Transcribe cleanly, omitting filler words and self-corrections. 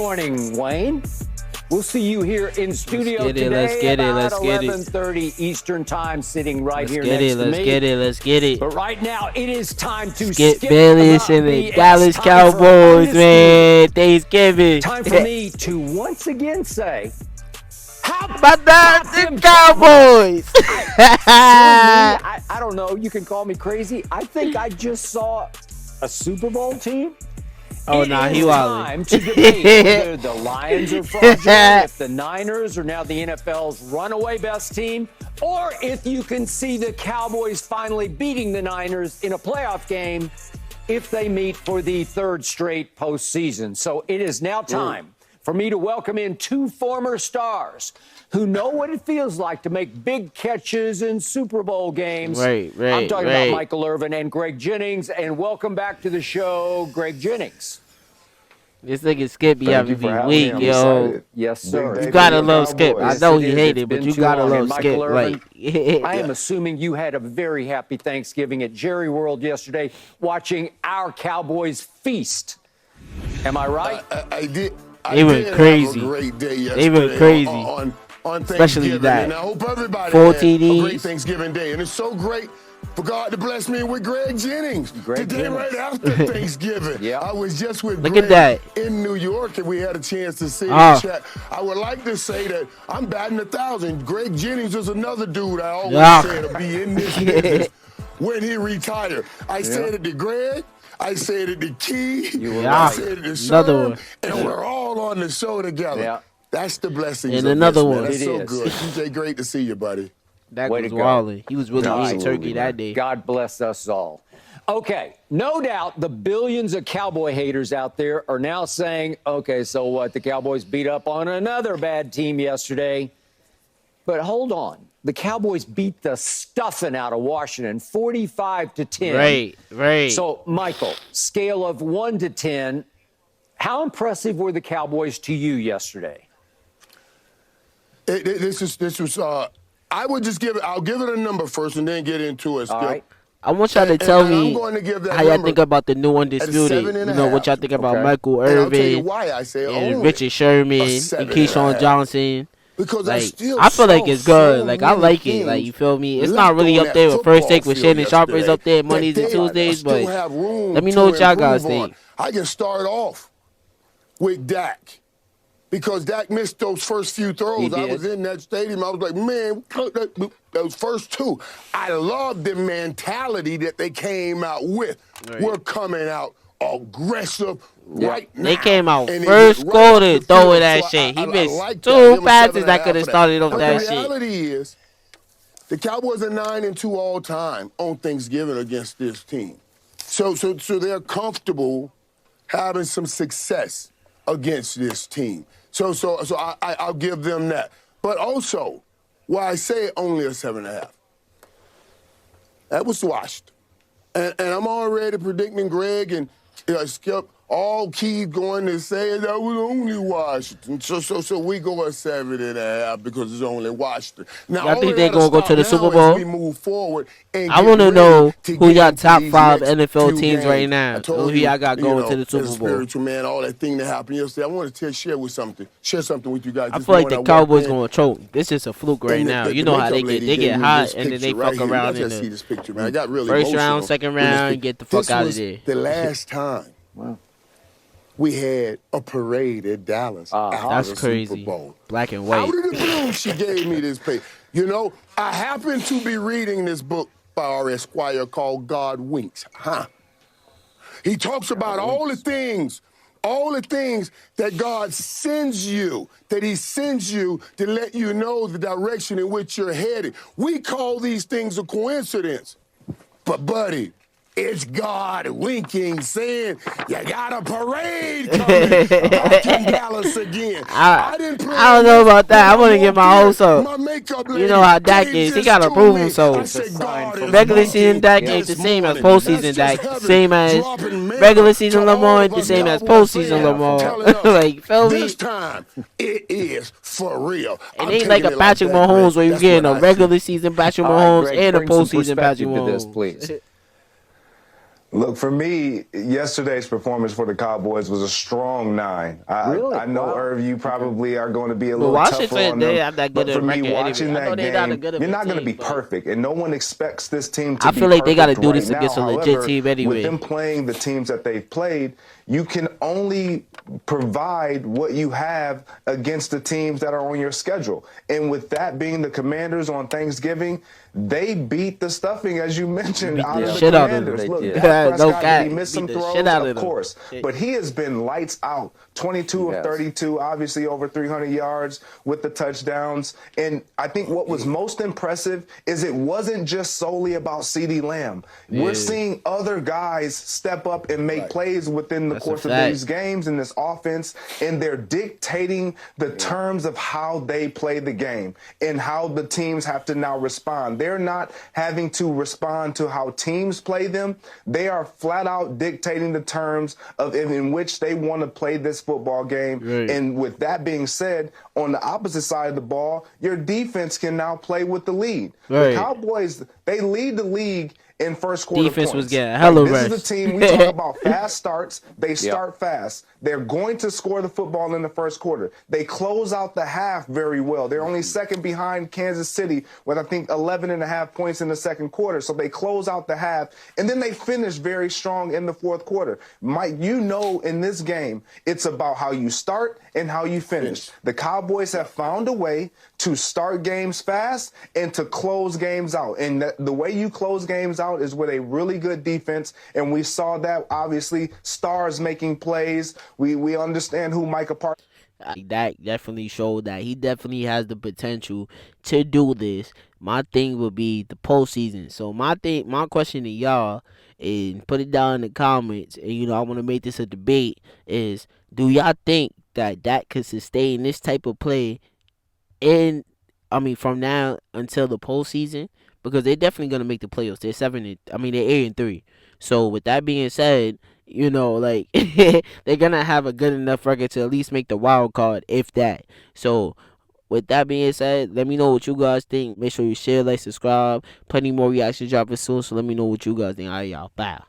morning, Wayne. We'll see you here in studio today Let's get it. about 11:30 Eastern Time, sitting right here next to me. Let's get it. But right now, it is time to Skip skip Bayless and the Dallas Cowboys, man. Thanksgiving. Time for me to once again say, how about the Cowboys? I don't know. You can call me crazy. I think I just saw a Super Bowl team. Oh, no, he wildin'. Time to debate whether the Lions are fraudulent, if the Niners are now the NFL's runaway best team, or if you can see the Cowboys finally beating the Niners in a playoff game if they meet for the third straight postseason. So it is now time for me to welcome in two former stars who know what it feels like to make big catches in Super Bowl games. Right. I'm talking about Michael Irvin and Greg Jennings, and welcome back to the show, Greg Jennings. This nigga Skip be having me weak, yo. Yes, sir. You gotta love Skip. I know he hated it, but you gotta love Skip. Like, I am assuming you had a very happy Thanksgiving at Jerry World yesterday, watching our Cowboys feast. Am I right? I did. They went crazy. Have a great day yesterday. They went crazy. On especially that. And I hope everybody 4 had TDs. a great Thanksgiving day. And it's so great for God to bless me with Greg Jennings. Today, right after Thanksgiving. Yeah. I was just with Look Greg at that. in New York, and we had a chance to sit and chat. I would like to say that I'm batting 1,000. Greg Jennings is another dude I always said to be in this business when he retired. I said it to Greg. I said it to Key. I said it to Sherm, and we're all on the show together. Yeah. That's the blessing. And another one. That's so is. good. TJ, great to see you, buddy. That Way was to go. wildin'. He was really eating turkey that day. God bless us all. Okay, no doubt the billions of Cowboy haters out there are now saying, okay, so what? The Cowboys beat up on another bad team yesterday. But hold on. The Cowboys beat the stuffing out of Washington, 45-10. Right. So, Michael, scale of 1 to 10, how impressive were the Cowboys to you yesterday? This was. I would just give it. I'll give it a number first, and then get into it. All right. I want y'all to tell me how y'all think about the new Undisputed. You know, what y'all think about Michael And I'll tell you Irvin why I say and only Richard Sherman and 7.5. Keyshawn Johnson. Because Like, still I feel like saw it's good. so Like, I many like it. things Like, you feel me? It's left not really on up there that with First football Take with field Shannon Sharp is yesterday up there that Mondays and they Tuesdays, still but have room let me to know what y'all guys improve on. think. I can start off with Dak. Because Dak missed those first few throws. I was in that stadium. I was like, man, those first two. I love the mentality that they came out with. Right. We're coming out aggressive right now. They came out And first right quarter up the throwing field. that So shit. He missed like two that. Give him passes 7.5 that could have for started off But that the shit. reality is, the Cowboys are 9-2 all time on Thanksgiving against this team. So they're comfortable having some success against this team. So I'll give them that. But also, why I say only a 7.5. That was washed. And I'm already predicting Greg and Skip all keep going to say that was only Washington. So we go at 7.5 because it's only Washington. Now, Y'all think they gonna go to the Super Bowl? We move forward and I want to know who y'all top these 5 next NFL few teams right games. now. I told Who y'all got going to the as a Super Bowl? spiritual man, all that thing that happened yesterday. I want to share something with you guys. I This feel like morning the I walked Cowboys in, gonna choke. This is a fluke right and now. the You know how they makeup get. lady They gave get me hot this and then they picture fuck right here. around You in just see the this picture, man. I got really first emotional round, second when this round, thing- get the fuck this out of was there. The last time we had a parade at Dallas after That's the crazy. Super Bowl. Black and Out white. of the blue, she gave me this page. You know, I happen to be reading this book by our Esquire called God Winks. He talks about all the things that God sends you, that he sends you to let you know the direction in which you're headed. We call these things a coincidence. But, buddy, it's God winking, saying, you got a parade coming back in Dallas again. I don't know about that. I want to get my hopes up. You know how Dak is. He got to prove himself. Regular season Dak ain't the same as postseason Dak. Same as regular season Lamar ain't the same as postseason Lamar. Like, feel me? This time, it is for real. It ain't like a Patrick Mahomes where you getting a regular season Patrick Mahomes and a postseason Patrick Mahomes. Please. Look, for me, yesterday's performance for the Cowboys was a strong 9. Really? I know, Wow. Irv, you probably are going to be a But little Washington, tougher on they them. have that But good for me, record watching anyway. I know that they're not a game, good of you're a not going to team, be but perfect, and no one expects this team to I be feel like they got to perfect do right this now. against a legit However, team with anyway. them playing the teams that they've played, you can only provide what you have against the teams that are on your schedule. And with that being the Commanders on Thanksgiving, they beat the stuffing, as you mentioned, out of the shit out of them. Commanders. They Look, did. Dak No Prescott, cap. did he miss some Beat the throws? shit out Of of them. course. But he has been lights out. 22 of 32, obviously over 300 yards with the touchdowns. And I think what was most impressive is it wasn't just solely about CeeDee Lamb. We're seeing other guys step up and make plays within the course of these games in this offense, and they're dictating the terms of how they play the game and how the teams have to now respond. They're not having to respond to how teams play them. They are flat out dictating the terms of in which they want to play this football game. Right. And with that being said, on the opposite side of the ball, your defense can now play with the lead. Right. The Cowboys, they lead the league in first quarter Defense points. was getting hella This rest. is the team, we talk about fast starts. They start fast. They're going to score the football in the first quarter. They close out the half very well. They're only second behind Kansas City with, I think, 11.5 points in the second quarter. So they close out the half, and then they finish very strong in the fourth quarter. Mike, you know in this game, it's about how you start and how you finish. The Cowboys have found a way to start games fast and to close games out. And the way you close games out is with a really good defense, and we saw that, obviously, stars making plays. We understand who Micah Parsons. That definitely showed that he definitely has the potential to do this. My thing would be the postseason. So my question to y'all, and put it down in the comments, and I want to make this a debate, is do y'all think that could sustain this type of play from now until the postseason? Because they're definitely gonna make the playoffs. They're 8-3. So with that being said, they're gonna have a good enough record to at least make the wild card, if that. So with that being said, let me know what you guys think. Make sure you share, like, subscribe. Plenty more reactions dropping soon, so let me know what you guys think. All right, y'all. Bye.